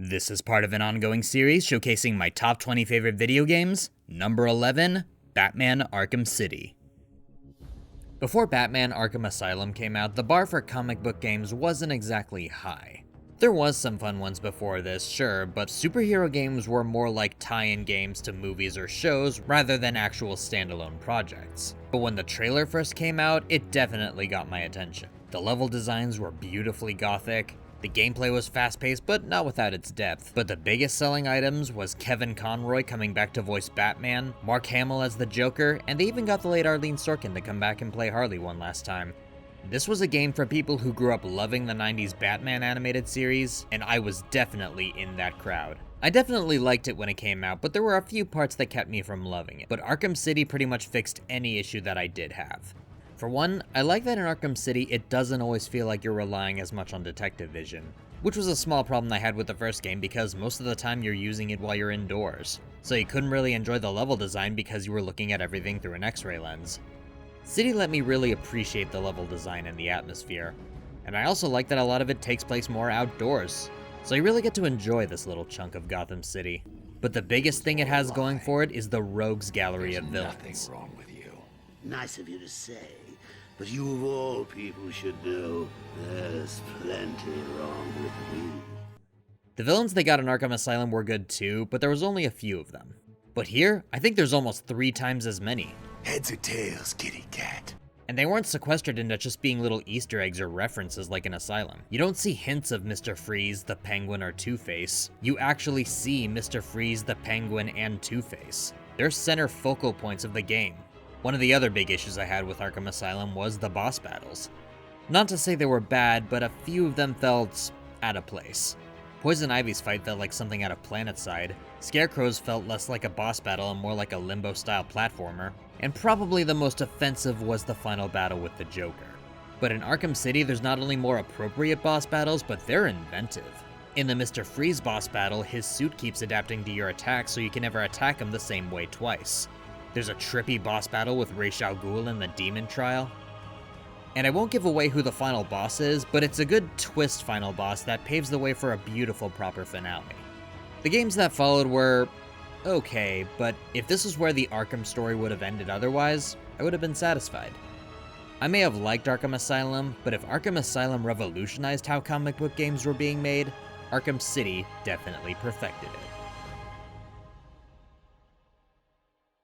This is part of an ongoing series showcasing my top 20 favorite video games. Number 11, Batman Arkham City. Before Batman Arkham Asylum came out, the bar for comic book games wasn't exactly high. There was some fun ones before this, sure, but superhero games were more like tie-in games to movies or shows rather than actual standalone projects. But when the trailer first came out, it definitely got my attention. The level designs were beautifully gothic, the gameplay was fast-paced, but not without its depth. But the biggest selling items was Kevin Conroy coming back to voice Batman, Mark Hamill as the Joker, and they even got the late Arlene Sorkin to come back and play Harley one last time. This was a game for people who grew up loving the 90s Batman animated series, and I was definitely in that crowd. I definitely liked it when it came out, but there were a few parts that kept me from loving it. But Arkham City pretty much fixed any issue that I did have. For one, I like that in Arkham City, it doesn't always feel like you're relying as much on detective vision, which was a small problem I had with the first game because most of the time you're using it while you're indoors, so you couldn't really enjoy the level design because you were looking at everything through an X-ray lens. City let me really appreciate the level design and the atmosphere, and I also like that a lot of it takes place more outdoors, so you really get to enjoy this little chunk of Gotham City. But the biggest thing it has going for it is the rogues gallery of villains. Nothing wrong with you. Nice of you to say, but you of all people should know there's plenty wrong with me. The villains they got in Arkham Asylum were good too, but there was only a few of them. But here, I think there's almost 3 times as many. Heads or tails, kitty cat. And they weren't sequestered into just being little Easter eggs or references like in Asylum. You don't see hints of Mr. Freeze, the Penguin, or Two-Face. You actually see Mr. Freeze, the Penguin, and Two-Face. They're center focal points of the game. One of the other big issues I had with Arkham Asylum was the boss battles. Not to say they were bad, but a few of them felt out of place. Poison Ivy's fight felt like something out of Planetside. Scarecrow's felt less like a boss battle and more like a Limbo-style platformer. And probably the most offensive was the final battle with the Joker. But in Arkham City, there's not only more appropriate boss battles, but they're inventive. In the Mr. Freeze boss battle, his suit keeps adapting to your attacks so you can never attack him the same way twice. There's a trippy boss battle with Ra's al Ghul in the Demon Trial. And I won't give away who the final boss is, but it's a good twist final boss that paves the way for a beautiful proper finale. The games that followed were okay, but if this was where the Arkham story would have ended otherwise, I would have been satisfied. I may have liked Arkham Asylum, but if Arkham Asylum revolutionized how comic book games were being made, Arkham City definitely perfected it.